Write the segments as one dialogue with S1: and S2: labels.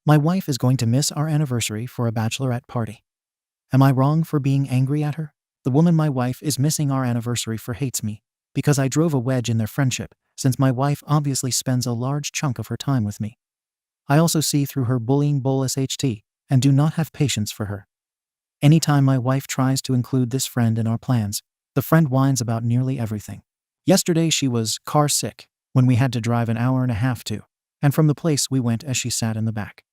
S1: My wife is going to miss our anniversary for a bachelorette party. Am I wrong for being angry at her? The woman my wife is missing our anniversary for hates me because I drove a wedge in their friendship, since my wife obviously spends a large chunk of her time with me. I also see through her bullying bolus HT and do not have patience for her. Anytime my wife tries to include this friend in our plans, the friend whines about nearly everything. Yesterday she was car sick when we had to drive an hour and a half to and from the place we went as she sat in the back.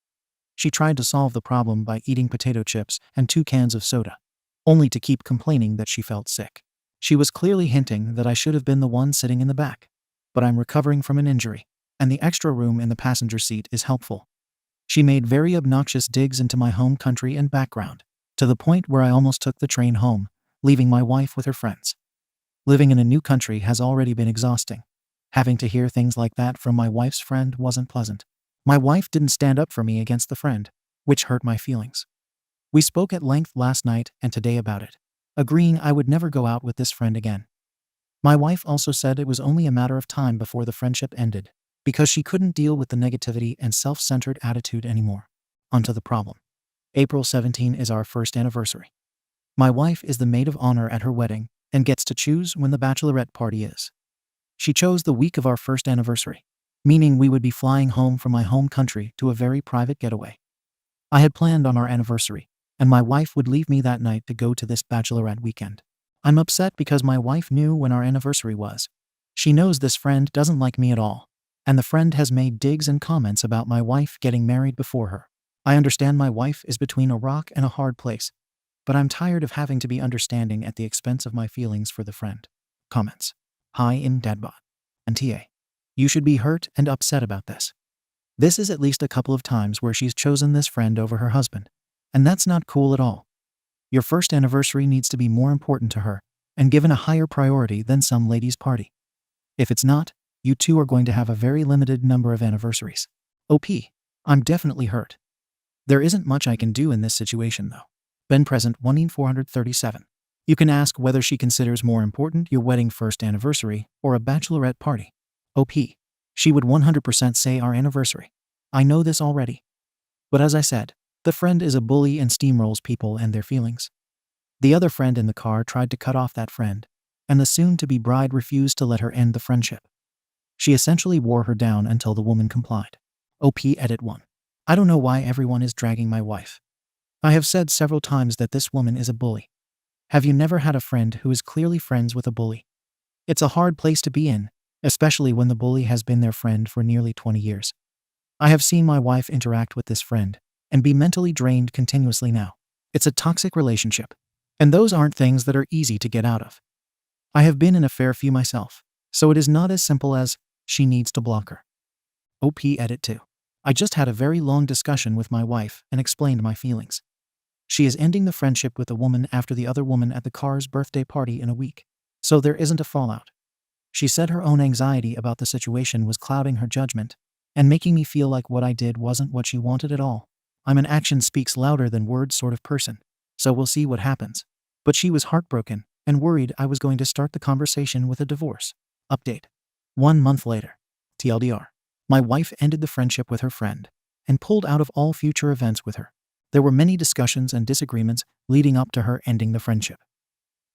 S1: She tried to solve the problem by eating potato chips and 2 cans of soda, only to keep complaining that she felt sick. She was clearly hinting that I should have been the one sitting in the back, but I'm recovering from an injury, and the extra room in the passenger seat is helpful. She made very obnoxious digs into my home country and background, to the point where I almost took the train home, leaving my wife with her friends. Living in a new country has already been exhausting. Having to hear things like that from my wife's friend wasn't pleasant. My wife didn't stand up for me against the friend, which hurt my feelings. We spoke at length last night and today about it, agreeing I would never go out with this friend again. My wife also said it was only a matter of time before the friendship ended, because she couldn't deal with the negativity and self-centered attitude anymore. Onto the problem. April 17 is our first anniversary. My wife is the maid of honor at her wedding and gets to choose when the bachelorette party is. She chose the week of our first anniversary, meaning we would be flying home from my home country to a very private getaway. I had planned on our anniversary, and my wife would leave me that night to go to this bachelorette weekend. I'm upset because my wife knew when our anniversary was. She knows this friend doesn't like me at all, and the friend has made digs and comments about my wife getting married before her. I understand my wife is between a rock and a hard place, but I'm tired of having to be understanding at the expense of my feelings for the friend. Comments. Hi, Dadbot. AmITheA. You should be hurt and upset about this. This is at least a couple of times where she's chosen this friend over her husband, and that's not cool at all. Your first anniversary needs to be more important to her and given a higher priority than some lady's party. If it's not, you two are going to have a very limited number of anniversaries. I'm definitely hurt. There isn't much I can do in this situation though. Ben Present 1437. You can ask whether she considers more important your wedding first anniversary or a bachelorette party. She would 100% say our anniversary. I know this already. But as I said, the friend is a bully and steamrolls people and their feelings. The other friend in the car tried to cut off that friend, and the soon-to-be bride refused to let her end the friendship. She essentially wore her down until the woman complied. Edit 1. I don't know why everyone is dragging my wife. I have said several times that this woman is a bully. Have you never had a friend who is clearly friends with a bully? It's a hard place to be in, especially when the bully has been their friend for nearly 20 years. I have seen my wife interact with this friend and be mentally drained continuously now. It's a toxic relationship, and those aren't things that are easy to get out of. I have been in a fair few myself, so it is not as simple as she needs to block her. Edit 2. I just had a very long discussion with my wife and explained my feelings. She is ending the friendship with a woman after the other woman at the car's birthday party in a week, so there isn't a fallout. She said her own anxiety about the situation was clouding her judgment and making me feel like what I did wasn't what she wanted at all. I'm an action speaks louder than words sort of person, so we'll see what happens. But she was heartbroken and worried I was going to start the conversation with a divorce. Update. 1 month later. TLDR. My wife ended the friendship with her friend and pulled out of all future events with her. There were many discussions and disagreements leading up to her ending the friendship.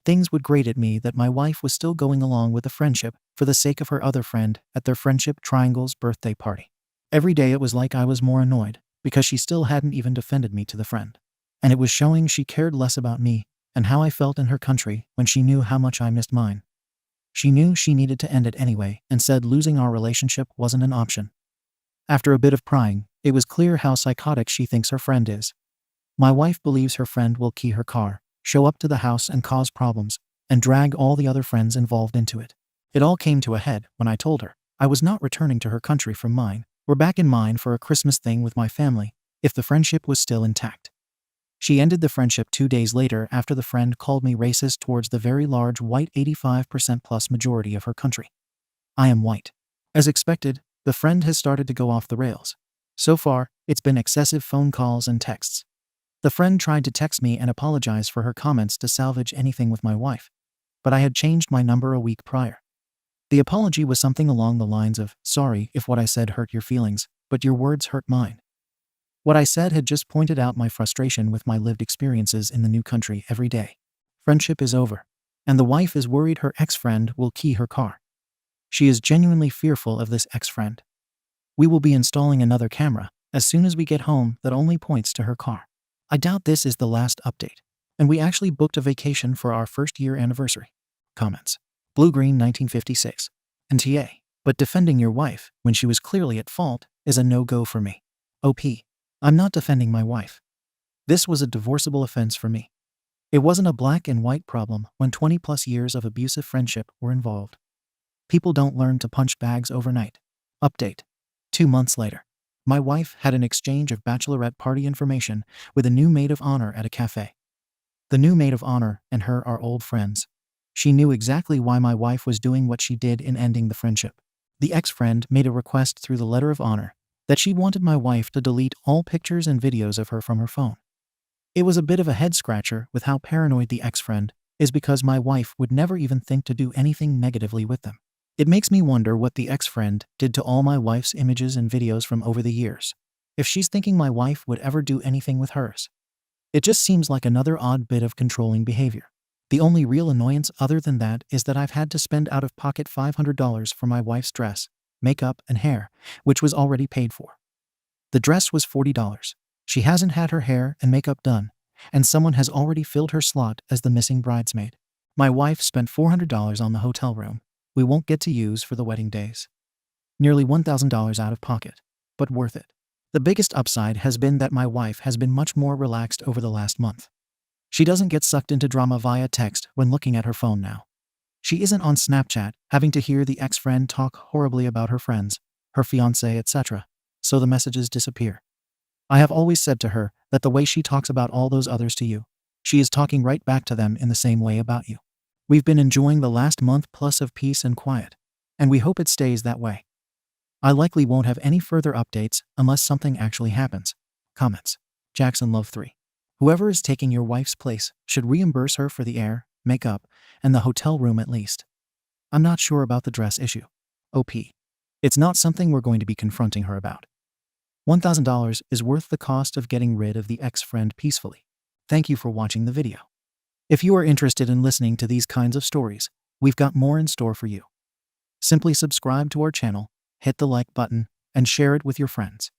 S1: Things would grate at me that my wife was still going along with the friendship for the sake of her other friend at their friendship triangle's birthday party. Every day it was like I was more annoyed because she still hadn't even defended me to the friend. And it was showing she cared less about me and how I felt in her country when she knew how much I missed mine. She knew she needed to end it anyway and said losing our relationship wasn't an option. After a bit of prying, it was clear how psychotic she thinks her friend is. My wife believes her friend will key her car, show up to the house and cause problems, and drag all the other friends involved into it. It all came to a head when I told her I was not returning to her country from mine. We're back in mine for a Christmas thing with my family, if the friendship was still intact. She ended the friendship 2 days later after the friend called me racist towards the very large white 85% plus majority of her country. I am white. As expected, the friend has started to go off the rails. So far, it's been excessive phone calls and texts. The friend tried to text me and apologize for her comments to salvage anything with my wife, but I had changed my number a week prior. The apology was something along the lines of, "Sorry if what I said hurt your feelings, but your words hurt mine." What I said had just pointed out my frustration with my lived experiences in the new country every day. Friendship is over, and the wife is worried her ex-friend will key her car. She is genuinely fearful of this ex-friend. We will be installing another camera as soon as we get home that only points to her car. I doubt this is the last update, and we actually booked a vacation for our first-year anniversary. Comments. Blue Green 1956. NTA. But defending your wife when she was clearly at fault is a no-go for me. OP. I'm not defending my wife. This was a divorceable offense for me. It wasn't a black and white problem when 20-plus years of abusive friendship were involved. People don't learn to punch bags overnight. Update. 2 months later. My wife had an exchange of bachelorette party information with a new maid of honor at a cafe. The new maid of honor and her are old friends. She knew exactly why my wife was doing what she did in ending the friendship. The ex-friend made a request through the letter of honor that she wanted my wife to delete all pictures and videos of her from her phone. It was a bit of a head-scratcher with how paranoid the ex-friend is because my wife would never even think to do anything negatively with them. It makes me wonder what the ex-friend did to all my wife's images and videos from over the years, if she's thinking my wife would ever do anything with hers. It just seems like another odd bit of controlling behavior. The only real annoyance other than that is that I've had to spend out-of-pocket $500 for my wife's dress, makeup, and hair, which was already paid for. The dress was $40. She hasn't had her hair and makeup done, and someone has already filled her slot as the missing bridesmaid. My wife spent $400 on the hotel room we won't get to use for the wedding days. Nearly $1,000 out of pocket, but worth it. The biggest upside has been that my wife has been much more relaxed over the last month. She doesn't get sucked into drama via text when looking at her phone now. She isn't on Snapchat having to hear the ex-friend talk horribly about her friends, her fiancé, etc., so the messages disappear. I have always said to her that the way she talks about all those others to you, she is talking right back to them in the same way about you. We've been enjoying the last month plus of peace and quiet, and we hope it stays that way. I likely won't have any further updates unless something actually happens. Comments. Jackson Love 3. Whoever is taking your wife's place should reimburse her for the air, makeup, and the hotel room at least. I'm not sure about the dress issue. OP. It's not something we're going to be confronting her about. $1,000 is worth the cost of getting rid of the ex-friend peacefully. Thank you for watching the video. If you are interested in listening to these kinds of stories, we've got more in store for you. Simply subscribe to our channel, hit the like button, and share it with your friends.